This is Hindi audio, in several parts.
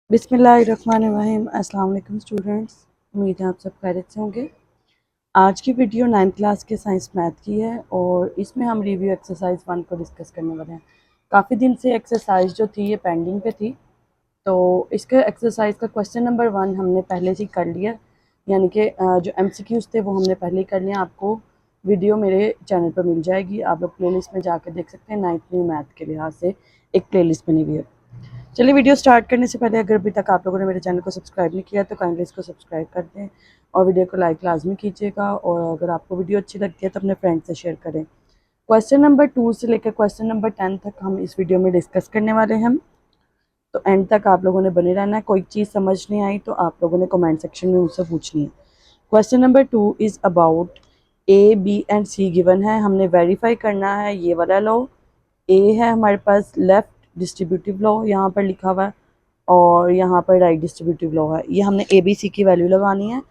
बिस्मिल्लाहिर्रहमानिर्रहीम। अस्सलाम वालेकुम स्टूडेंट्स, उम्मीद है आप सब खैरियत से होंगे। आज की वीडियो 9th क्लास के साइंस मैथ की है और इसमें हम रिव्यू एक्सरसाइज 1 को डिस्कस करने वाले हैं। काफ़ी दिन से एक्सरसाइज जो थी ये पेंडिंग पे थी, तो इसके एक्सरसाइज का क्वेश्चन नंबर 1 हमने पहले से कर लिया, यानी कि जो MCQs थे वो हमने पहले ही कर लिया। आपको वीडियो मेरे चैनल पर मिल जाएगी, आप लोग प्ले लिस्ट में जाकर देख सकते हैं। 9th न्यू मैथ के लिहाज से एक प्ले लिस्ट बनी हुई है। चलिए वीडियो स्टार्ट करने से पहले अगर अभी तक आप लोगों ने मेरे चैनल को सब्सक्राइब नहीं किया तो काइंडली इसको सब्सक्राइब कर दें और वीडियो को लाइक लाजमी कीजिएगा, और अगर आपको वीडियो अच्छी लगती है तो अपने फ्रेंड से शेयर करें। क्वेश्चन नंबर 2 से लेकर क्वेश्चन नंबर 10 तक हम इस वीडियो में डिस्कस करने वाले हैं, तो एंड तक आप लोगों ने बने रहना है। कोई चीज़ समझ नहीं आई तो आप लोगों ने कमेंट सेक्शन में मुझसे पूछनी है। Question number 2 is about A, B and C given है, हमने वेरीफाई करना है ये वाला लॉ। ए है हमारे पास लेफ़्ट डिस्ट्रीब्यूटिव लॉ यहाँ पर लिखा हुआ है, और यहाँ पर राइट डिस्ट्रीब्यूटिव लॉ है। ये हमने ABC की वैल्यू लगानी है।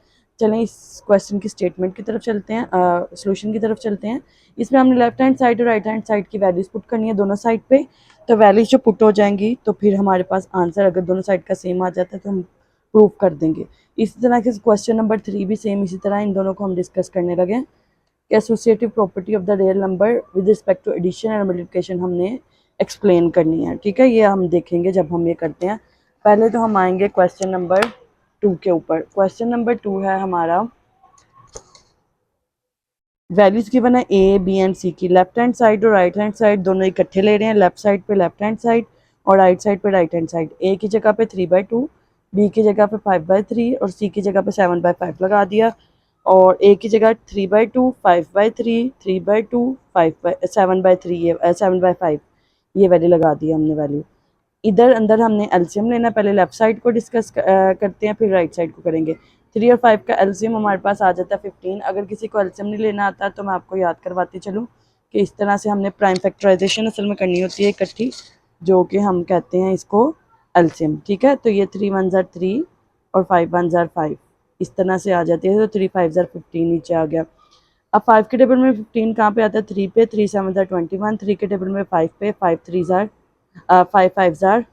चलें इस क्वेश्चन की स्टेटमेंट की तरफ चलते हैं, सॉल्यूशन की तरफ चलते हैं। इसमें हमने लेफ्ट हैंड साइड और राइट हैंड साइड की वैल्यूज़ पुट करनी है दोनों साइड पे। तो वैल्यूज़ जो पुट हो जाएंगी तो फिर हमारे पास आंसर अगर दोनों साइड का सेम आ जाता है तो हम प्रूव कर देंगे। इसी तरह के क्वेश्चन नंबर 3 भी सेम इसी तरह इन दोनों को हम डिस्कस करने लगे कि associative property of the real number with respect to addition and multiplication हमने एक्सप्लेन करनी है। ठीक है, ये हम देखेंगे जब हम ये करते हैं। पहले तो हम आएंगे क्वेश्चन नंबर 2 के ऊपर। क्वेश्चन नंबर 2 है हमारा, वैल्यूज गिवन है A, B एंड C की। लेफ्ट हैंड साइड और राइट हैंड साइड दोनों इकट्ठे ले रहे हैं। लेफ्ट साइड पे लेफ्ट हैंड साइड और राइट साइड पे राइट हैंड साइड। A की जगह पे 3/2, B की जगह पे 5/3 और C की जगह पे 7/5 लगा दिया। और A की जगह 3/2, 5/3, 3/2, 7/3, ये 7/5 ये वैल्यू लगा दी हमने वैल्यू। इधर अंदर हमने एलसीएम लेना, पहले लेफ्ट साइड को डिस्कस करते हैं फिर राइट साइड को करेंगे। 3 और 5 का एलसीएम हमारे पास आ जाता है 15। अगर किसी को एलसीएम नहीं लेना आता तो मैं आपको याद करवाती चलूँ कि इस तरह से हमने प्राइम फैक्टराइजेशन असल में करनी होती है इकट्ठी, जो कि हम कहते हैं इसको एलसीएम। ठीक है, तो ये 3 1 ज़ार 3 और 5 1 ज़ार 5 इस तरह से आ जाती है। तो 3 5 ज़ार 15 नीचे आ गया। अब 5 के टेबल में 15 कहाँ पे आता है? 3 पे। 3 7 ज़ार 21। 3 के टेबल में 5 पे। 5 3 ज़ार 5 5 ज़ार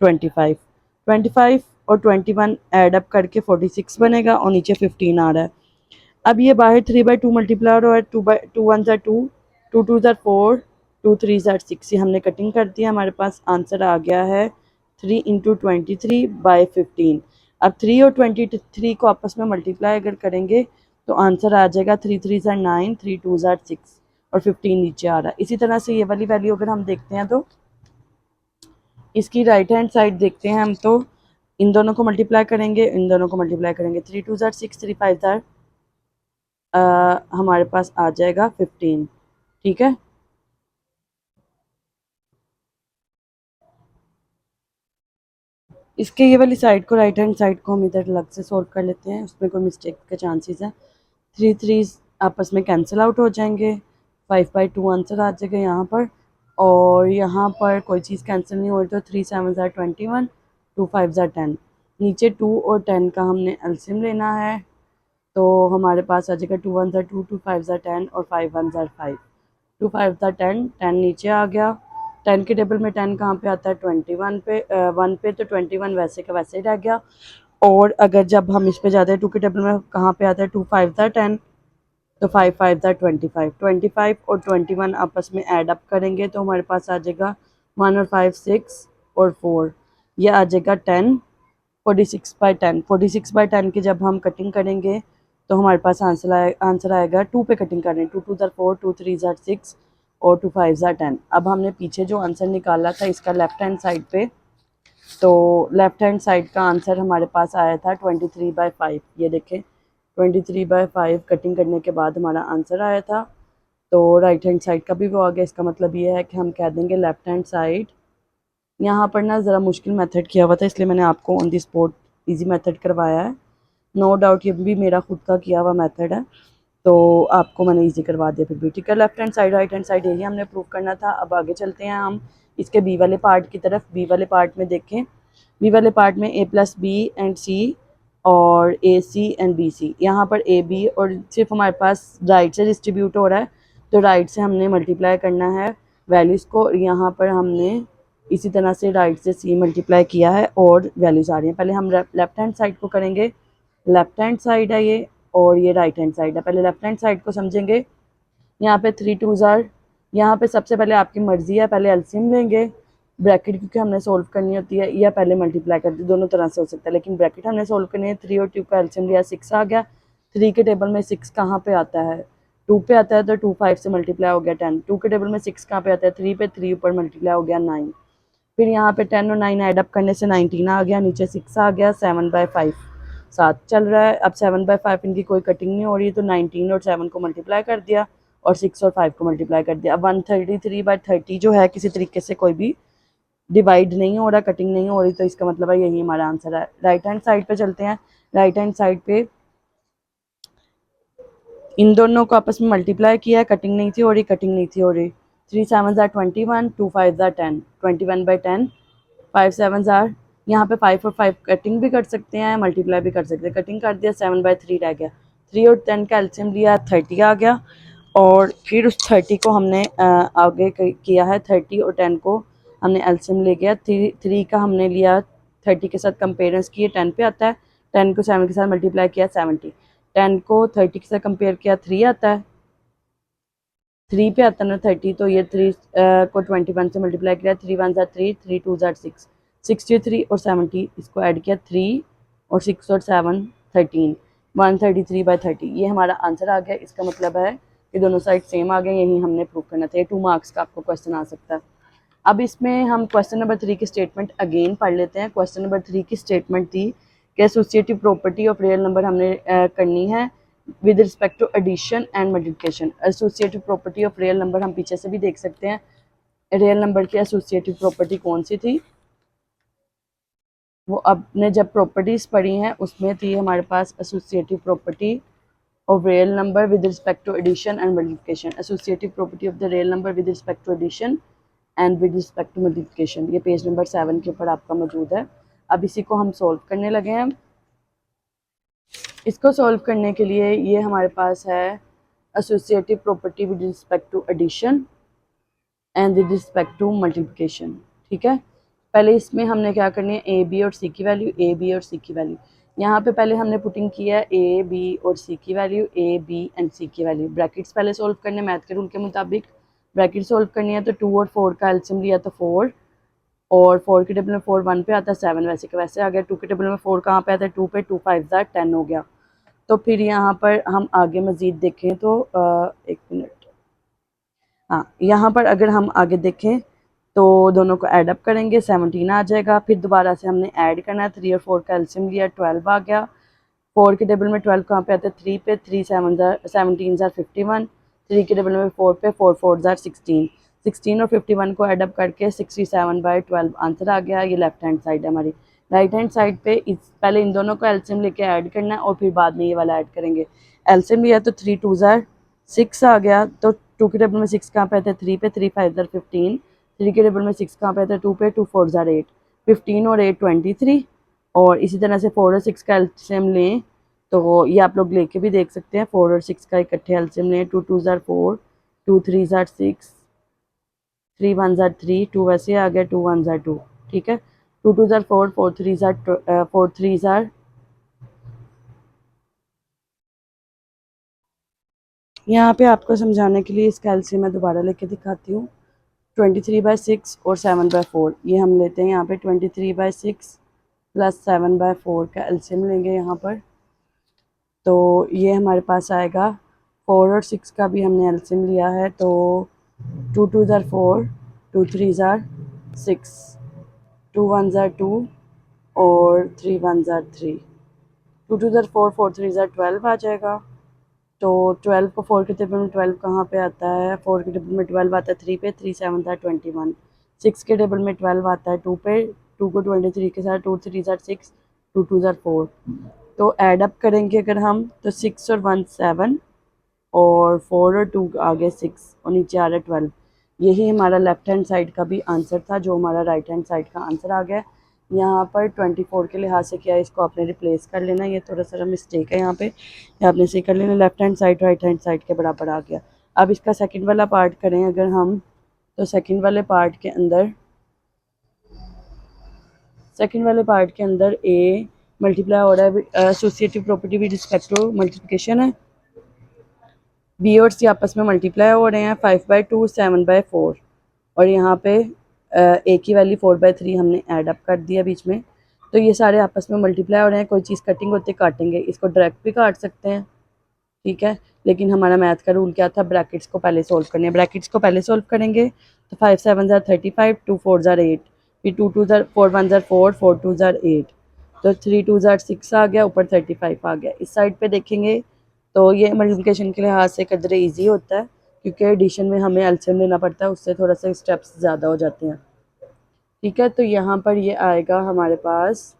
25। 25 और 21 ऐड अप करके 46 बनेगा और नीचे 15 आ रहा है। अब ये बाहर 3/2 मल्टीप्लाई हो रहा है। 2 1 ज़ार 2, 2 2 ज़ार 4, 2 3 ज़ार 6। ये हमने कटिंग कर दिया, हमारे पास आंसर आ गया है 3 इंटू 23/15। अब 3 और 23 को आपस में मल्टीप्लाई अगर करेंगे तो आंसर आ जाएगा 3 3 ज़ार 9, 3 2 ज़ार 6 और 15 नीचे आ रहा है। इसी तरह से ये वाली वैल्यू अगर हम देखते हैं तो इसकी राइट हैंड साइड देखते हैं हम, तो इन दोनों को मल्टीप्लाई करेंगे, इन दोनों को मल्टीप्लाई करेंगे। 3 2 ज़ार 6, 3 5 ज़ार हमारे पास आ जाएगा 15। ठीक है, इसके ये वाली साइड को, राइट हैंड साइड को हम इधर अलग से सोल्व कर लेते हैं, उसमें कोई मिस्टेक के चांसेस हैं। 3 3 आपस में कैंसिल आउट हो जाएंगे। 5/2 आंसर आ जाएगा यहाँ पर, और यहाँ पर कोई चीज़ कैंसिल नहीं हो रही तो 3 7 ज़ार 21, 2 5 ज़ार 10। नीचे 2 और 10 का हमने एलसीएम लेना है, तो हमारे पास आ जाएगा 2 1 ज़ार 2, 2 5 ज़ार 10 और 5 1 ज़ार 5। 2 5 ज़ार 10, 10 नीचे आ गया। 10 के टेबल में 10 कहाँ पे आता है? 21 पे, 1 पे, तो 21 वैसे का वैसे ही रह गया। और अगर जब हम इस पे जाते हैं 2 के टेबल में कहाँ पे आता है? 2 5 ज़ार 10, तो 5 5 ज़ार 25। 25 और 21 आपस में ऐड अप करेंगे तो हमारे पास आ जाएगा 1 और 5 6 और 4, ये आ जाएगा 10। 46/10, 46/10 की जब हम कटिंग करेंगे तो हमारे पास आंसर आएगा 2 पे कटिंग कर रहे हैं। 2 2 ज़ार 4, 2 3 ज़ार 6 और 2 5 ज़ार 10। अब हमने पीछे जो आंसर निकाला था इसका लेफ्ट हैंड साइड पे, तो लेफ्ट हैंड साइड का आंसर हमारे पास आया था 23/5। ये देखें 23/5 कटिंग करने के बाद हमारा आंसर आया था। तो राइट हैंड साइड का भी वो आ गया। इसका मतलब ये है कि हम कह देंगे लेफ्ट हैंड साइड। यहाँ पर ना ज़रा मुश्किल मेथड किया हुआ था, इसलिए मैंने आपको on the spot easy method करवाया है। नो डाउट ये भी मेरा खुद का किया हुआ मेथड है, तो आपको मैंने इजी करवा दिया फिर भी। ठीक है, left hand side right hand side यही हमने प्रूव करना था। अब आगे चलते हैं हम इसके बी वाले पार्ट की तरफ। बी वाले पार्ट में देखें, बी वाले पार्ट में A+B एंड C और AC एंड BC। यहाँ पर AB और सिर्फ हमारे पास राइट से डिस्ट्रीब्यूट हो रहा है, तो राइट से हमने मल्टीप्लाई करना है वैल्यूज़ को, और यहाँ पर हमने इसी तरह से राइट से सी मल्टीप्लाई किया है और वैल्यूज़ आ रही हैं। पहले हम लेफ्ट हैंड साइड को करेंगे, लेफ्ट हैंड साइड है ये और ये राइट हैंड साइड है। पहले लेफ्ट हैंड साइड को समझेंगे। यहाँ पे 3 2 ज़ार, यहाँ पे सबसे पहले आपकी मर्ज़ी है, पहले एलसीएम लेंगे, ब्रैकेट क्योंकि हमने सोल्व करनी होती है, या पहले मल्टीप्लाई कर दी, दोनों तरह से हो सकता है, लेकिन ब्रैकेट हमने सोल्व करनी है। 3 और 2 का एलसीएम लिया, 6 आ गया। 3 के टेबल में 6 कहाँ पे आता है, 2 पे आता है, तो 2 5 से मल्टीप्लाई हो गया 10। 2 के टेबल में 6 कहाँ पे आता है, 3 पे, 3 ऊपर मल्टीप्लाई हो गया 9। फिर यहाँ पे 10 और 9 ऐड अप करने से 19 आ गया, नीचे 6 आ गया, 7/5 7 चल रहा है। अब 7/5 इनकी कोई कटिंग नहीं हो रही, तो 19 और 7 को मल्टीप्लाई कर दिया और 6 और 5 को मल्टीप्लाई कर दिया। अब 133/30 जो है किसी तरीके से कोई भी डिवाइड नहीं हो रहा, कटिंग नहीं हो रही, तो इसका मतलब है यही हमारा आंसर है। राइट हैंड साइड पे चलते हैं। राइट हैंड साइड पे इन दोनों को आपस में मल्टीप्लाई किया है, कटिंग नहीं थी हो रही, कटिंग नहीं थी हो रही। 3 7 are 21, 2 5 are 10, 21/10, 5 7 are, यहाँ पे 5 और 5 कटिंग भी कर सकते हैं, मल्टीप्लाई भी कर सकते हैं। कटिंग कर दिया, 7/3 रह गया। 3 और 10 का एलसीएम लिया, 30 आ गया। और फिर उस 30 को हमने आगे किया है, 30 और 10 को हमने एलसीएम ले गया। 3 का हमने लिया, 30 के साथ कंपेरेंस किए, 10 पे आता है। 10 को 7 के साथ मल्टीप्लाई किया, 70। 10 को 30 के साथ कंपेयर किया, 3 आता है। 3 पे आता है ना 30, तो ये 3 को 21 से मल्टीप्लाई किया, 3 1 3, 3 2 6, 63 और 70 इसको ऐड किया, 3 और 6 और 7 13, 133/30 ये हमारा आंसर आ गया। इसका मतलब है कि दोनों साइड सेम आ गए, यही हमने प्रूव करना था। ये 2 मार्क्स का आपको क्वेश्चन आ सकता है। अब इसमें हम क्वेश्चन नंबर 3 की स्टेटमेंट अगेन पढ़ लेते हैं। क्वेश्चन नंबर 3 की स्टेटमेंट थी कि associative property of real number हमने करनी है with respect to addition and multiplication. Associative property of real number हम पीछे से भी देख सकते हैं। रियल नंबर की एसोसिएटिव प्रॉपर्टी कौन सी थी, वो आपने जब प्रॉपर्टीज़ पढ़ी हैं उसमें थी हमारे पास associative property of real number with respect to addition and multiplication, associative property of the real number with respect to addition and with respect to multiplication। ये पेज नंबर 7 के ऊपर आपका मौजूद है। अब इसी को हम सॉल्व करने लगे हैं। इसको सॉल्व करने के लिए ये हमारे पास है associative property with respect to addition and with respect to multiplication। ठीक है, पहले इसमें हमने क्या करनी है, ए बी और सी की वैल्यू, ए बी और सी की वैल्यू। यहाँ पे पहले हमने पुटिंग किया है ए बी और सी की वैल्यू, ए बी एंड सी की वैल्यू। ब्रैकेट्स पहले सोल्व करने, मैथ के रूल के मुताबिक ब्रैकेट सोल्व करनी है, तो 2 और 4 का एलसीएम लिया तो 4, और 4 के टेबल में 4 1 पे आता है, 7 वैसे का वैसे आ गया। 2 के टेबल में 4 कहाँ पे आता है, 2 पे, 2 5 10 हो गया। तो फिर यहाँ पर हम आगे मज़ीद देखें तो एक मिनट, हाँ यहाँ पर अगर हम आगे देखें तो दोनों को ऐड अप करेंगे, 17 आ जाएगा। फिर दोबारा से हमने ऐड करना है, 3 और 4 का एलसीएम लिया, 12 आ गया। 4 के टेबल में 12 कहाँ पे आता है, 3 पे, 3 7 17 51। 3 के टेबल में 4 पे, 4 4 16, 16 और 51 को ऐड अप करके 67/12 आंसर आ गया। ये लेफ्ट हैंड साइड है हमारी। राइट हैंड साइड पे पहले इन दोनों को एलसीएम लेके ऐड करना है और फिर बाद में ये वाला ऐड करेंगे। एलसीएम लिया तो 3 2 6 आ गया, तो 2 के टेबल में 6 कहाँ पे आता है, 3 पे, 3 5 15। 3 के टेबल में 6 कहाँ पे आता है, 2 पे, 2 4 8, 15 और 8 23। और इसी तरह से 4 और 6 का एलसीएम लें तो ये आप लोग लेके भी देख सकते हैं। 4 और 6 का इकट्ठे एलसीएम लें, 2 2 4, 2 3 6, 3 1 3, 2 वैसे आ गया, 2 1 2। ठीक है, 2 2 4, 4 3 4 3 यहाँ पे आपको समझाने के लिए इसका एलसीएम मैं दोबारा लेके दिखाती हूँ। 23/6 और 7/4 ये हम लेते हैं यहाँ पे। 23/6 प्लस 7/4 का एलसीएम लेंगे यहाँ पर, तो ये हमारे पास आएगा। 4 और 6 का भी हमने एलसीएम लिया है, तो 2 2 4, 2 3 6, 2 1 2 और 3 1 3। 2 2 4, 4 3 12 आ जाएगा। तो 12 को 4 के टेबल में 12 कहाँ पे आता है, 4 के टेबल में 12 आता है 3 पे, 3 7 21। 6 के टेबल में 12 आता है 2 पे, 2 को 23 के साथ, 2 3 6, 2 2 4। तो ऐड अप करेंगे अगर हम, तो 6 और 1 7 और 4 और 2 आगे 6 और नीचे आ रहा है 12। यही हमारा लेफ्ट हैंड साइड का भी आंसर था, जो हमारा राइट हैंड साइड का आंसर आ गया। यहाँ पर 24 के लिहाज से क्या है, इसको आपने रिप्लेस कर लेना। ये थोड़ा सा मिस्टेक है यहाँ पे, ये आपने सही कर लेना। Left hand side right hand side के बराबर आ गया। अब इसका सेकंड वाला पार्ट करें अगर हम, तो सेकंड वाले पार्ट के अंदर सेकंड वाले पार्ट के अंदर ए मल्टीप्लाई हो रहा है, associative property with respect to multiplication है, बी और सी आपस में मल्टीप्लाई हो रहे हैं, 5/2 7/4, और यहाँ पे ए की वैल्यू 4/3 हमने ऐड अप कर दिया बीच में, तो ये सारे आपस में मल्टीप्लाई हो रहे हैं। कोई चीज़ कटिंग होती है काटेंगे, इसको डायरेक्ट भी काट सकते हैं, ठीक है, लेकिन हमारा मैथ का रूल क्या था, ब्रैकेट्स को पहले सोल्व करने, ब्रैकेट्स को पहले सोल्व करेंगे तो 5 7 35, 2 4 8, फिर 2 2 4 1 4, 4 2 8, तो 3 2 6 आ गया, ऊपर 35 आ गया। इस साइड पे देखेंगे तो ये मल्टीप्लिकेशन के लिहाज से कदरे ईजी होता है, क्योंकि एडिशन में हमें एलसीएम लेना पड़ता है, उससे थोड़ा सा स्टेप्स ज़्यादा हो जाते हैं, ठीक है। तो यहाँ पर ये आएगा हमारे पास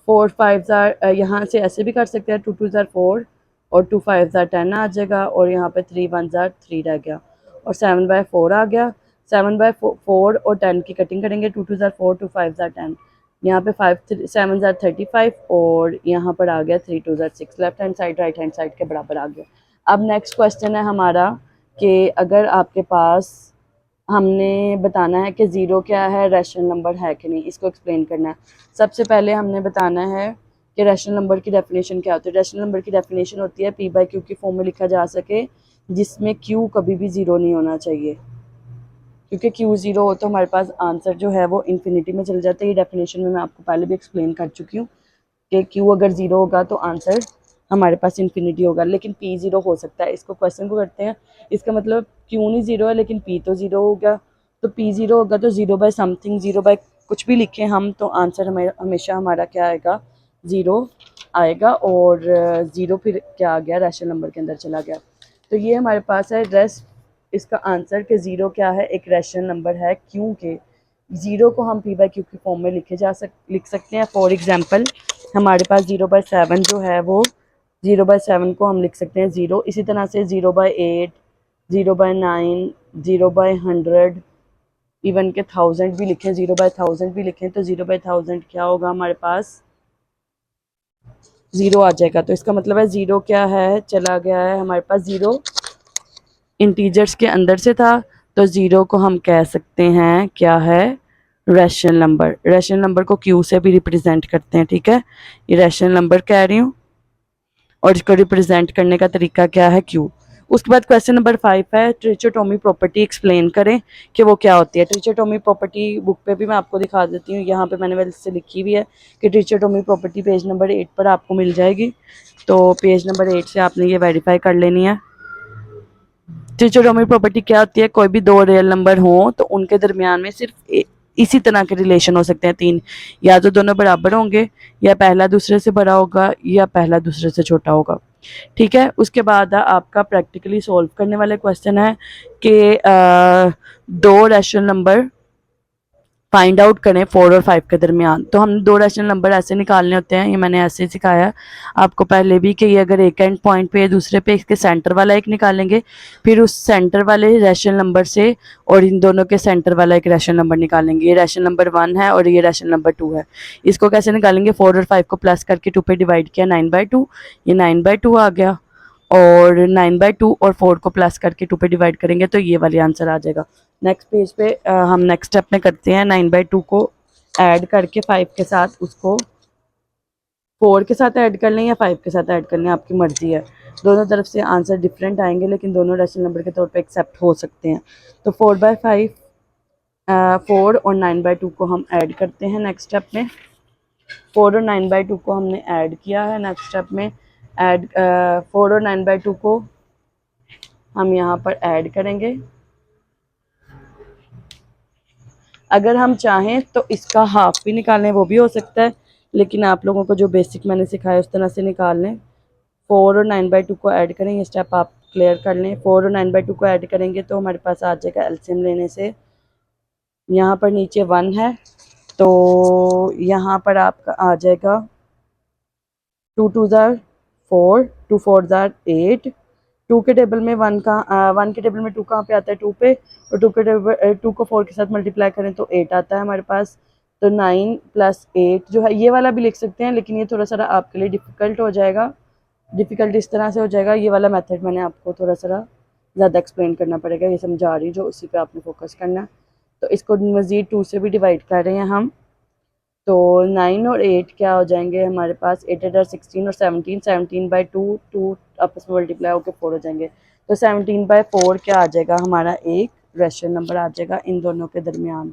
4 5 यहाँ से ऐसे भी कर सकते हैं, 2 2 4 और 2 5 10 आ जाएगा, और यहाँ पे 3 1 3 रह गया, और 7/4 आ गया। 7/4 और 10 की कटिंग करेंगे, 2 2 4 2 5 10, यहाँ पे 5 7 35, और यहाँ पर आ गया 3 2 6, left hand side right hand side के बराबर आ गया। अब नेक्स्ट क्वेश्चन है हमारा कि अगर आपके पास, हमने बताना है कि ज़ीरो क्या है, रैशनल नंबर है कि नहीं, इसको एक्सप्लेन करना है। सबसे पहले हमने बताना है कि रैशनल नंबर की डेफिनेशन क्या होती है। रैशनल नंबर की डेफिनेशन होती है p/q की फॉर्म में लिखा जा सके, जिसमें q कभी भी ज़ीरो नहीं होना चाहिए, क्योंकि q ज़ीरो हो तो हमारे पास आंसर जो है वो इन्फिनिटी में चल जाता है। ये डेफिनेशन में मैं आपको पहले भी एक्सप्लेन कर चुकी हूँ कि q अगर ज़ीरो होगा तो आंसर हमारे पास इन्फिनिटी होगा, लेकिन p ज़ीरो हो सकता है। इसको क्वेश्चन को करते हैं, इसका मतलब q नहीं ज़ीरो है लेकिन p तो ज़ीरो होगा, तो p ज़ीरो होगा तो 0/समथिंग, 0/ कुछ भी लिखें हम, तो आंसर हमेशा हमारा क्या आएगा, ज़ीरो आएगा, और ज़ीरो फिर क्या आ गया, रैशनल नंबर के अंदर चला गया। तो ये हमारे पास है रेस्ट, इसका आंसर कि ज़ीरो क्या है, एक रैशनल नंबर है, क्योंकि ज़ीरो को हम p/q की फॉर्म में लिख सकते हैं। फॉर एग्जांपल हमारे पास 0/7 जो है वो 0/7 को हम लिख सकते हैं ज़ीरो, इसी तरह से 0/8, 0/9, 0/100, इवन के 1000 भी लिखें, 0/1000 भी लिखें, तो 0/1000 क्या होगा, हमारे पास ज़ीरो आ जाएगा। तो इसका मतलब है ज़ीरो क्या है, चला गया है हमारे पास, ज़ीरो इंटीजर्स के अंदर से था, तो ज़ीरो को हम कह सकते हैं क्या है, रैशनल नंबर। रैशनल नंबर को क्यू से भी रिप्रेजेंट करते हैं, ठीक है, ये रैशनल नंबर कह रही हूँ, और इसको रिप्रेजेंट करने का तरीका क्या है, क्यू। उसके बाद क्वेश्चन नंबर 5 है, ट्रिचोटोमी प्रॉपर्टी एक्सप्लेन करें कि वो क्या होती है। ट्रिचोटोमी प्रॉपर्टी बुक पे भी मैं आपको दिखा देती हूँ, यहाँ पे मैंने वैसे से लिखी हुई है कि ट्रिचोटोमी प्रॉपर्टी पेज नंबर 8 पर आपको मिल जाएगी, तो पेज नंबर 8 से आपने ये वेरीफाई कर लेनी है। ट्रिचोटोमी प्रॉपर्टी क्या होती है, कोई भी दो रियल नंबर हो तो उनके दरमियान में सिर्फ इसी तरह के रिलेशन हो सकते हैं तीन, या तो दोनों बराबर होंगे, या पहला दूसरे से बड़ा होगा, या पहला दूसरे से छोटा होगा, ठीक है। उसके बाद आपका प्रैक्टिकली सॉल्व करने वाले क्वेश्चन है कि दो रैशनल नंबर फाइंड आउट करें 4 और 5 के दरमियान। तो हमने दो रैशनल नंबर ऐसे निकालने होते हैं, ये मैंने ऐसे सिखाया आपको पहले भी कि ये अगर एक एंड पॉइंट पे दूसरे पे, इसके सेंटर वाला एक निकालेंगे, फिर उस सेंटर वाले रैशनल नंबर से और इन दोनों के सेंटर वाला एक रैशनल नंबर निकालेंगे। ये रैशनल नंबर 1 है और ये रैशनल नंबर 2 है। इसको कैसे निकालेंगे, 4 और 5 को प्लस करके 2 पे डिवाइड किया, 9/2, ये 9/2 आ गया, और 9/2 और 4 को प्लस करके 2 पे डिवाइड करेंगे तो ये वाली आंसर आ जाएगा। नेक्स्ट पेज पे हम नेक्स्ट स्टेप में करते हैं, 9/2 को ऐड करके 5 के साथ, उसको 4 के साथ ऐड कर लें या 5 के साथ ऐड कर लें, आपकी मर्जी है। दोनों तरफ से आंसर डिफरेंट आएंगे, लेकिन दोनों रैशनल नंबर के तौर पे एक्सेप्ट हो सकते हैं। तो 4/5, 4 और 9/2 को हम ऐड करते हैं नेक्स्ट स्टेप में। 4 और 9/2 को हमने ऐड किया है नेक्स्ट स्टेप में, ऐड 4 और 9/2 को हम यहाँ पर ऐड करेंगे। अगर हम चाहें तो इसका हाफ भी निकालें, वो भी हो सकता है, लेकिन आप लोगों को जो बेसिक मैंने सिखाया उस तरह से निकाल लें। 4 और 9/2 को ऐड करें, ये स्टेप आप क्लियर कर लें। 4 और 9/2 को ऐड करेंगे तो हमारे पास आ जाएगा एलसीएम लेने से, यहाँ पर नीचे 1 है, तो यहाँ पर आपका आ जाएगा 2 2 4, 2 4 8। 2 के टेबल में 1 का 1 के टेबल में 2 कहाँ पे आता है, 2 पे, और 2 के टेबल 2 को 4 के साथ मल्टीप्लाई करें तो 8 आता है हमारे पास। तो 9 + 8 जो है, ये वाला भी लिख सकते हैं, लेकिन ये थोड़ा सा आपके लिए डिफ़िकल्ट हो जाएगा। डिफ़िकल्ट इस तरह से हो जाएगा, ये वाला मेथड मैंने आपको थोड़ा सा ज़्यादा एक्सप्लेन करना पड़ेगा, ये समझा रही जो उसी पे आपने फोकस करना है। तो इसको मज़ीद 2 से भी डिवाइड कर रहे हैं हम, तो 9 और 8 क्या हो जाएंगे हमारे पास, 8 8 16 और 17, 17/2, 2 आपस में मल्टीप्लाई होकर 4 हो जाएंगे। तो 17/4 क्या आ जाएगा हमारा, एक रेशनल नंबर आ जाएगा इन दोनों के दरमियान,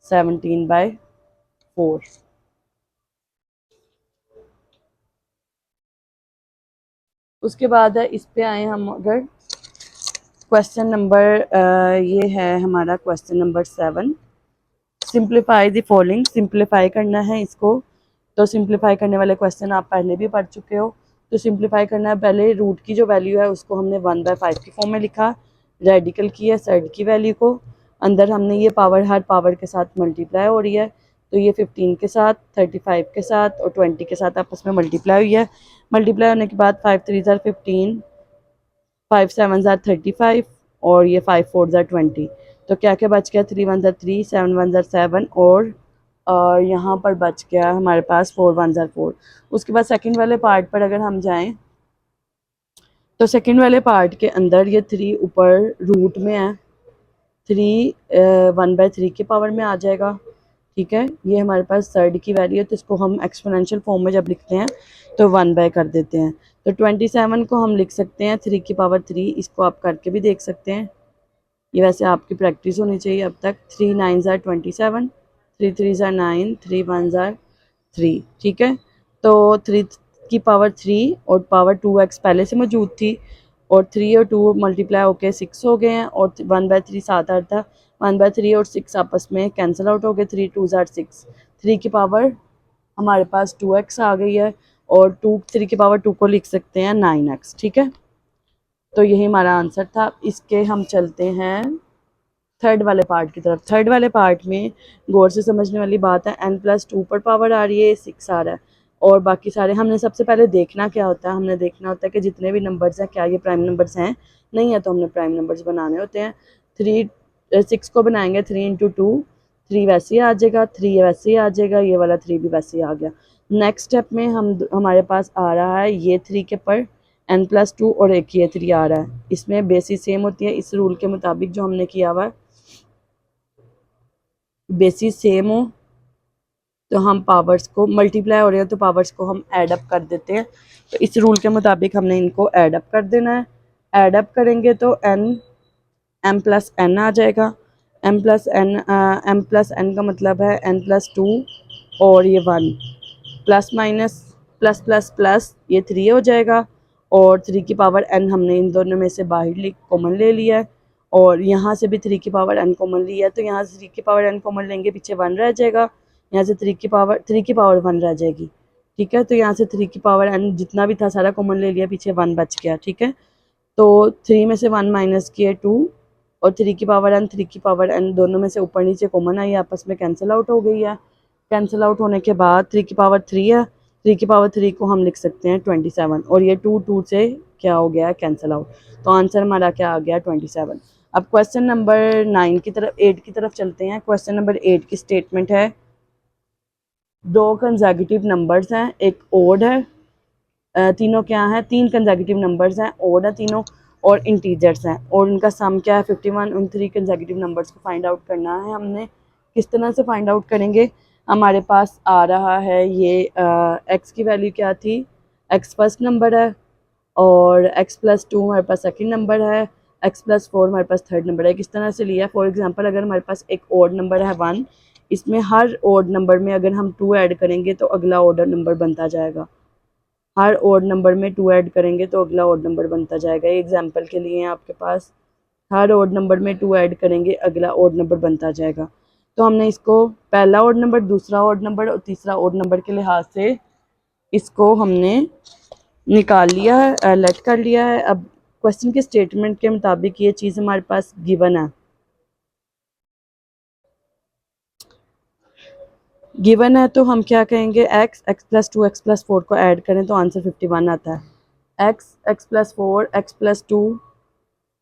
17/4। उसके बाद है इस पे आए हम, अगर क्वेश्चन नंबर ये है हमारा question number 7, simplify the following, simplify करना है इसको। तो सिंप्लीफाई करने वाले क्वेश्चन आप पहले भी पढ़ चुके हो। तो सिंप्लीफाई करना है, पहले रूट की जो वैल्यू है उसको हमने 1/5 की फॉर्म में लिखा, रेडिकल की है साइड की वैल्यू को, अंदर हमने ये पावर हर पावर के साथ मल्टीप्लाई हो रही है, तो ये 15 के साथ, 35 के साथ और 20 के साथ आपस में मल्टीप्लाई हुई है। मल्टीप्लाई होने के बाद 5 3 ज़ार 15, 5 7 ज़ार 35 और ये 5 4 ज़ार 20। तो क्या क्या बच गया, 3 1 ज़ार 3, 7 1 ज़ार 7 और यहाँ पर बच गया हमारे पास 4 1 ज़ार 4। उसके बाद सेकंड वाले पार्ट पर अगर हम जाएं, तो सेकंड वाले पार्ट के अंदर ये 3 ऊपर रूट में है, 3 1/3 के पावर में आ जाएगा। ठीक है, ये हमारे पास थर्ड की वैल्यू है, तो इसको हम एक्सपोनेंशियल फॉर्म में जब लिखते हैं तो 1/, कर देते हैं। तो 27 को हम लिख सकते हैं 3 की पावर 3, इसको आप करके भी देख सकते हैं, ये वैसे आपकी प्रैक्टिस होनी चाहिए अब तक। 3 9 ज़ार 27, 3 3 ज़ार 9, 3 1 ज़ार 3। ठीक है, तो 3 की पावर 3 और पावर 2x पहले से मौजूद थी, और 3 और 2 मल्टीप्लाई होके 6 हो गए हैं, और 1/3 7 आ था, 1/3 और 6 आपस में कैंसिल आउट हो गए, 3 2 ज़ार 6, 3 की पावर हमारे पास 2x आ गई है, और 3 की पावर 2 को लिख सकते हैं 9x। ठीक है, तो यही हमारा आंसर था। इसके हम चलते हैं थर्ड वाले पार्ट की तरफ। थर्ड वाले पार्ट में गौर से समझने वाली बात है, n+2 पर पावर आ रही है, 6 आ रहा है, और बाकी सारे हमने सबसे पहले देखना क्या होता है, हमने देखना होता है कि जितने भी नंबर्स हैं क्या ये प्राइम नंबर्स हैं, नहीं है तो हमने प्राइम नंबर्स बनाने होते हैं। 6 को बनाएंगे 3 इंटू 2, 3 वैसे ही आ जाएगा, 3 वैसे ही आ जाएगा, ये वाला 3 भी वैसे ही आ गया। नेक्स्ट स्टेप में हमारे पास आ रहा है ये 3 के पर n+2 और एक ये 3 आ रहा है, इसमें बेसिस सेम होती है, इस रूल के मुताबिक जो हमने किया हुआ है, बेसिस सेम हो तो हम पावर्स को, मल्टीप्लाई हो रहे हो तो पावर्स को हम ऐड अप कर देते हैं। तो इस रूल के मुताबिक हमने इनको ऐड अप कर देना है। ऐड अप करेंगे तो m+n आ जाएगा। m+n का मतलब है n+2 और ये 1, plus minus plus plus plus ये 3 हो जाएगा, और 3 की पावर n हमने इन दोनों में से बाहर कॉमन ले लिया है, और यहाँ से भी 3 की पावर n कॉमन लिया है, तो यहाँ से 3 की पावर n कॉमन लेंगे, पीछे 1 रह जाएगा, यहाँ से 3 की पावर 1 रह जाएगी। ठीक है, तो यहाँ से 3 की पावर n जितना भी था सारा कॉमन ले लिया, पीछे 1 बच गया। ठीक है, तो 3 में से 1 माइनस किए 2, और 3 की पावर n, 3 की पावर n दोनों में से ऊपर नीचे कॉमन आई, आपस में कैंसिल आउट हो गई है। कैंसिल आउट होने के बाद 3 की पावर 3 है, 3 की पावर 3 को हम लिख सकते हैं 27, और ये 2 से क्या हो गया, कैंसिल आउट। तो आंसर हमारा क्या आ गया, 27। अब क्वेश्चन नंबर 9 की तरफ, 8 की तरफ चलते हैं। क्वेश्चन नंबर 8 की स्टेटमेंट है, दो कंसेक्यूटिव नंबर्स हैं, एक ओड है, तीनों क्या हैं, 3 कंसेक्यूटिव नंबर्स हैं, ओड है तीनों, और इंटीजर्स हैं, और उनका सम क्या है 51। उन 3 कंसेक्यूटिव नंबर्स को फाइंड आउट करना है हमने। किस तरह से फाइंड आउट करेंगे, हमारे पास आ रहा है ये एक्स की वैल्यू क्या थी, एक्स फर्स्ट नंबर है, और x+2 हमारे पास सेकंड नंबर है, x+4 हमारे पास थर्ड नंबर है। किस तरह से लिया है, फॉर एग्जांपल अगर हमारे पास एक ओड नंबर है 1, इसमें हर ओड नंबर में अगर हम 2 ऐड करेंगे तो अगला ऑर्डर नंबर बनता जाएगा, हर ओड नंबर में 2 ऐड करेंगे तो अगला ओड नंबर बनता जाएगा। ये एग्जांपल के लिए है आपके पास, हर ओड नंबर में 2 ऐड करेंगे अगला ओड नंबर बनता जाएगा। तो हमने इसको पहला ओड नंबर, दूसरा ओड नंबर और तीसरा ओड नंबर के लिहाज से इसको हमने निकाल लिया है, लेट कर लिया है। अब क्वेश्चन के स्टेटमेंट के मुताबिक ये चीज़ हमारे पास गिवन है, गिवन है तो हम क्या कहेंगे, x+2 x+4 को ऐड करें तो आंसर 51 आता है। x+4 x+2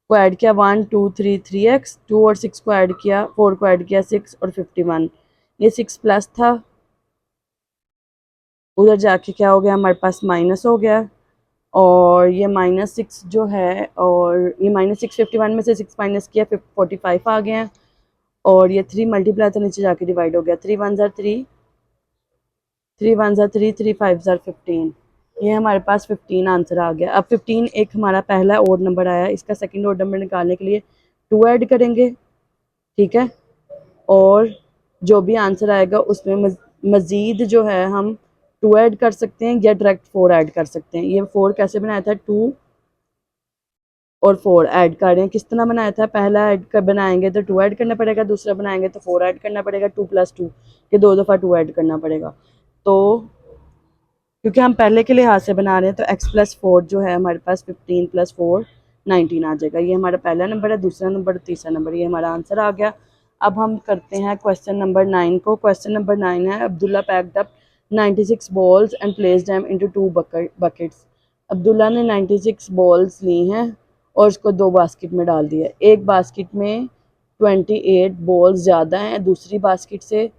को ऐड किया 1 2 3 3x, 2 और 6 को ऐड किया, 4 को ऐड किया 6 और 51, ये 6 प्लस था, उधर जाके क्या हो गया हमारे पास माइनस हो गया, और ये -6 जो है, और ये -6 51 में से 6 माइनस किया 45 आ गए हैं, और ये 3 मल्टीप्लाई तो नीचे जाके डिवाइड हो गया, 3 1 ज़ार 3, 3 1 3, 3 5 15, ये हमारे पास 15 आंसर आ गया। अब 15 एक हमारा पहला ओड नंबर आया, इसका सेकंड ओड नंबर निकालने के लिए 2 ऐड करेंगे, ठीक है। और जो भी आंसर आएगा उसमें मज़ीद जो है हम 2 ऐड कर सकते हैं या डायरेक्ट 4 ऐड कर सकते हैं। ये 4 कैसे बनाया था, 2 और 4 ऐड कर रहे हैं। किस तरह बनाया था, पहला ऐड कर बनाएंगे तो 2 ऐड करना पड़ेगा, दूसरा बनाएंगे तो 4 ऐड करना पड़ेगा, 2 + 2 के 2 दफ़ा 2 ऐड करना पड़ेगा। तो क्योंकि हम पहले के लिहाज से बना रहे हैं तो x+4 जो है हमारे पास 15 + 4 19 आ जाएगा। ये हमारा पहला नंबर है, दूसरा नंबर, तीसरा नंबर, ये हमारा आंसर आ गया। अब हम करते हैं क्वेश्चन नंबर 9 को। क्वेश्चन नंबर 9 है, Abdullah packed up 96 balls and place them into 2 buckets. Abdullah ने 96 बॉल्स ली हैं और उसको 2 बास्केट में डाल दिया। एक बास्केट में 28 बॉल्स ज़्यादा हैं दूसरी बास्केट से।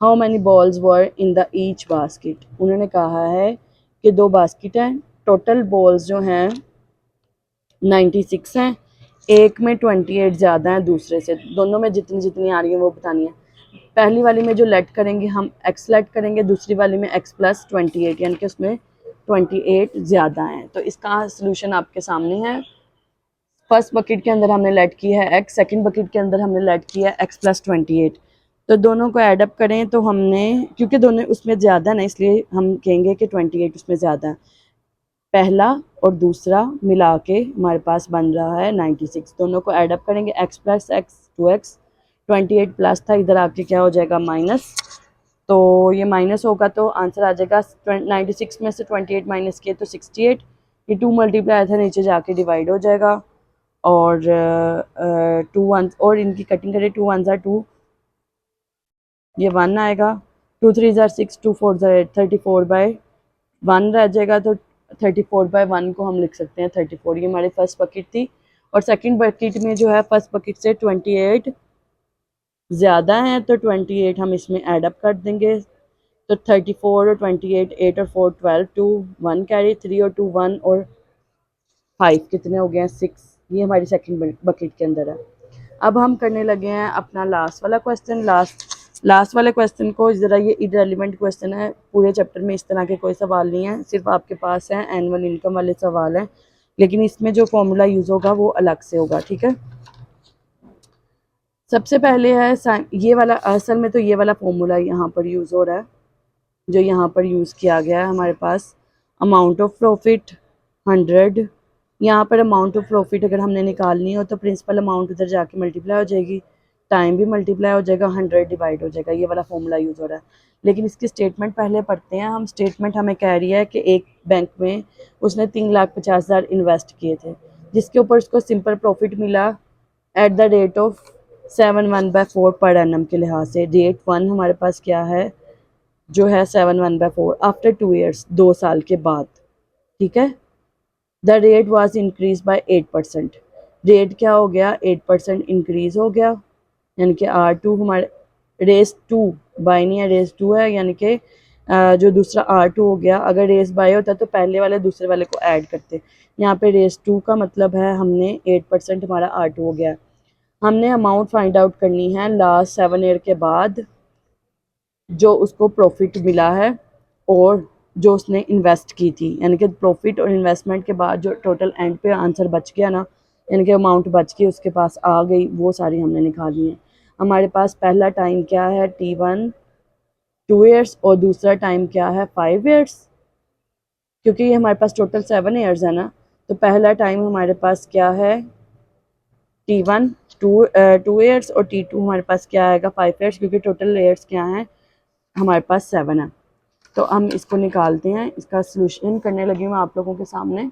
How many balls were in the each basket. उन्होंने कहा है कि 2 बास्केट हैं, टोटल बॉल्स जो हैं 96 हैं, एक में 28 ज़्यादा हैं दूसरे से। दोनों में जितनी जितनी आ रही है वो बतानी है। पहली वाली में जो लेट करेंगे हम x लेट करेंगे, दूसरी वाली में x+28, यानी कि उसमें 28 ज़्यादा हैं। तो इसका सलूशन आपके सामने है। फर्स्ट बकेट के अंदर हमने लेट की है x, सेकंड बकेट के अंदर हमने लेट किया है x+28। तो दोनों को ऐड अप करें तो हमने, क्योंकि दोनों उसमें ज़्यादा ना, इसलिए हम कहेंगे कि 28 उसमें ज़्यादा है। पहला और दूसरा मिला के हमारे पास बन रहा है 96। दोनों को ऐड अप करेंगे, x+x 2x, 28 प्लस था, इधर आके क्या हो जाएगा माइनस। तो ये माइनस होगा तो आंसर आ जाएगा 96 में से 28 माइनस किए तो 68। ये 2 मल्टीप्लाई था, नीचे जाके डिवाइड हो जाएगा। और 2 1 और इनकी कटिंग करें, 2 1 2, ये 1 आएगा, 2 3 6, 2 4 8, 34/1 रह जाएगा। तो 34/1 को हम लिख सकते हैं 34। ये हमारी फर्स्ट बकेट थी। और सेकंड बकेट में जो है फर्स्ट बकेट से 28 ज़्यादा हैं तो 28 हम इसमें ऐड अप कर देंगे। तो 34 और 28, 8 और 4 12, 2 1 कैरी, 3 और 2 1 और 5 कितने हो गए हैं 6। ये हमारी सेकंड बकेट के अंदर है। अब हम करने लगे हैं अपना लास्ट वाला क्वेश्चन। लास्ट वाले क्वेश्चन को ज़रा, ये इररिलेवेंट क्वेश्चन है, पूरे चैप्टर में इस तरह के कोई सवाल नहीं है, सिर्फ आपके पास है एनुअल इनकम वाले सवाल हैं, लेकिन इसमें जो फॉर्मूला यूज़ होगा वो अलग से होगा, ठीक है। सबसे पहले है ये वाला, असल में तो ये वाला फॉर्मूला यहाँ पर यूज़ हो रहा है, जो यहाँ पर यूज़ किया गया है हमारे पास। अमाउंट ऑफ प्रॉफिट 100, यहाँ पर अमाउंट ऑफ प्रॉफिट अगर हमने निकालनी हो तो प्रिंसिपल अमाउंट उधर जाके मल्टीप्लाई हो जाएगी, टाइम भी मल्टीप्लाई हो जाएगा, 100 डिवाइड हो जाएगा। ये वाला फॉर्मूला यूज़ हो रहा है। लेकिन इसकी स्टेटमेंट पहले पढ़ते हैं हम। स्टेटमेंट हमें कह रही है कि एक बैंक में उसने 3,50,000 इन्वेस्ट किए थे, जिसके ऊपर उसको सिंपल प्रॉफिट मिला at the rate of 7/1/4 per annum के लिहाज से। रेट 1 हमारे पास क्या है, जो है 7/1/4 आफ्टर 2 ईयर्स, 2 साल के बाद, ठीक है। The rate was increase by 8%। Rate क्या हो गया, 8% इंक्रीज हो गया, यानी कि R2 हमारे रेस 2 बाय नहीं है, रेस 2 है, यानी कि जो दूसरा R2 हो गया। अगर रेस बाय होता तो पहले वाले दूसरे वाले को ऐड करते। यहाँ पे रेस 2 का मतलब है हमने 8% हमारा R2 हो गया। हमने अमाउंट फाइंड आउट करनी है लास्ट 7 ईयर के बाद जो उसको प्रॉफिट मिला है और जो उसने इन्वेस्ट की थी, यानी कि प्रॉफिट और इन्वेस्टमेंट के बाद जो टोटल एंड पे आंसर बच गया ना, यानी कि अमाउंट बच के उसके पास आ गई, वो सारी हमने निकाली है। हमारे पास पहला टाइम क्या है T1 2 ईयर्स और दूसरा टाइम क्या है 5 ईयर्स, क्योंकि ये हमारे पास टोटल 7 ईयर्स है ना। तो पहला टाइम हमारे पास क्या है T1 2 ईयर्स और T2 हमारे पास क्या आएगा 5 ईयर्स, क्योंकि टोटल ईयर्स क्या हैं हमारे पास 7 है। तो हम इसको निकालते हैं, इसका सलूशन करने लगी हूँ आप लोगों के सामने।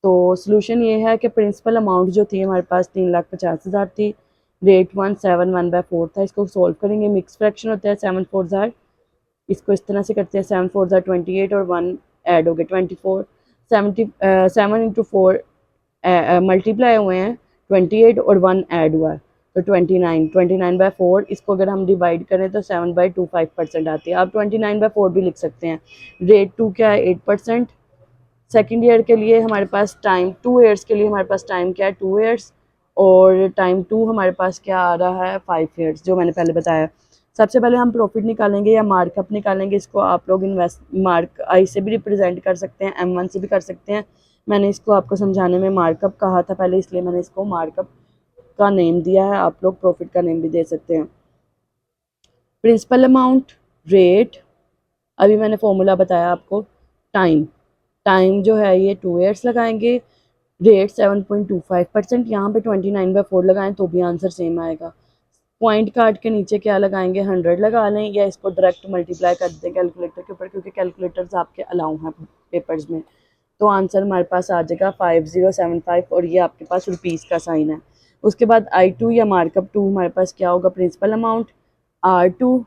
तो सलूशन ये है कि प्रिंसिपल अमाउंट जो थी हमारे पास 3,50,000 थी, रेट 1 7/1/4 था। इसको सॉल्व करेंगे, मिक्स फ्रैक्शन होता है 7 4 ज़ार, इसको इस तरह से करते हैं 7 4 ज़ार 28 और 1 ऐड हो गए 24, 7 इंटू 4 मल्टीप्लाई हुए हैं 28 और 1 ऐड हुआ है तो 29/4। इसको अगर हम डिवाइड करें तो 7/25% आती है। आप 29/4 भी लिख सकते हैं। रेट 2 क्या है 8%। सेकेंड ईयर के लिए हमारे पास टाइम 2 ईयर्स के लिए हमारे पास टाइम क्या है 2 ईयर्स, और टाइम 2 हमारे पास क्या आ रहा है 5 ईयर्स, जो मैंने पहले बताया। सबसे पहले हम प्रॉफिट निकालेंगे या मार्कअप निकालेंगे। इसको आप लोग इन्वेस्ट मार्क आई से भी रिप्रेजेंट कर सकते हैं, M1 से भी कर सकते हैं। मैंने इसको आपको समझाने में मार्कअप कहा था पहले, इसलिए मैंने इसको मार्कअप का नेम दिया है। आप लोग प्रॉफिट का नेम भी दे सकते हैं। प्रिंसिपल अमाउंट, रेट, अभी मैंने फॉर्मूला बताया आपको। टाइम, टाइम जो है ये 2 ईयर्स लगाएंगे। रेट 7.25%, यहाँ पे 29/4 लगाएं तो भी आंसर सेम आएगा। पॉइंट काट के नीचे क्या लगाएंगे, 100 लगा लें या इसको डायरेक्ट मल्टीप्लाई कर दें कैलकुलेटर के ऊपर, क्योंकि कैलकुलेटर्स आपके अलाउ हैं पेपर्स में। तो आंसर हमारे पास आ जाएगा 5075 और ये आपके पास रुपीज़ का साइन है। उसके बाद I2 या मार्कअप 2 हमारे पास क्या होगा, प्रिंसिपल अमाउंट R2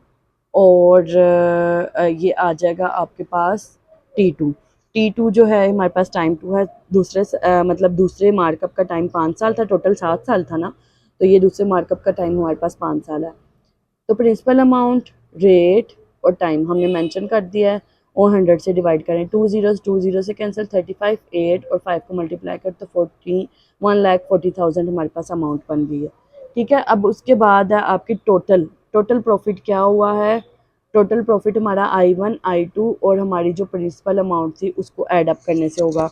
और ये आ जाएगा आपके पास T2। T2 जो है हमारे पास टाइम 2 है। मतलब दूसरे मार्कअप का टाइम 5 साल था, टोटल 7 साल था ना, तो ये दूसरे मार्कअप का टाइम हमारे पास 5 साल है। तो प्रिंसिपल अमाउंट, रेट और टाइम हमने मेंशन कर दिया है और 100 से डिवाइड करें। 2 जीरो से कैंसिल, 35, 8 और 5 को मल्टीप्लाई कर तो 1,40,000 हमारे पास अमाउंट बन गई है। ठीक है, अब उसके बाद है आपकी टोटल प्रॉफिट क्या हुआ है। टोटल प्रॉफिट हमारा I1, I2 और हमारी जो प्रिंसिपल अमाउंट थी उसको ऐड अप करने से होगा।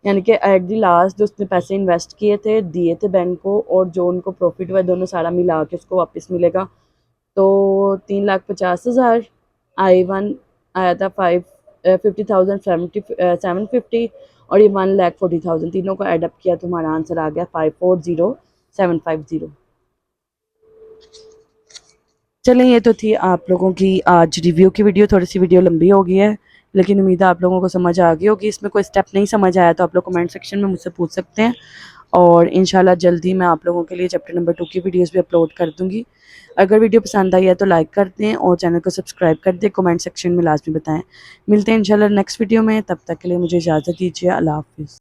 यानी कि एट दी लास्ट जो उसने पैसे इन्वेस्ट किए थे, दिए थे बैंक को, और जो उनको प्रॉफिट हुआ, दोनों सारा मिला के उसको वापस मिलेगा। तो 3,50,000, I1 आया था 50,750 और ये 1,40,000, तीनों को एडअप किया तो हमारा आंसर आ गया 540750। चलें, ये तो थी आप लोगों की आज रिव्यू की वीडियो। थोड़ी सी वीडियो लंबी हो गई है, लेकिन उम्मीद है आप लोगों को समझ आ गई होगी। इसमें कोई स्टेप नहीं समझ आया तो आप लोग कमेंट सेक्शन में मुझसे पूछ सकते हैं, और इंशाल्लाह जल्दी मैं आप लोगों के लिए चैप्टर नंबर 2 की वीडियोस भी अपलोड कर दूंगी। अगर वीडियो पसंद आई है तो लाइक कर दें और चैनल को सब्सक्राइब कर दें, कमेंट सेक्शन में लाजमी बताएं। मिलते हैं इंशाल्लाह नेक्स्ट वीडियो में, तब तक के लिए मुझे इजाज़त दीजिए। अल्लाह हाफिज़।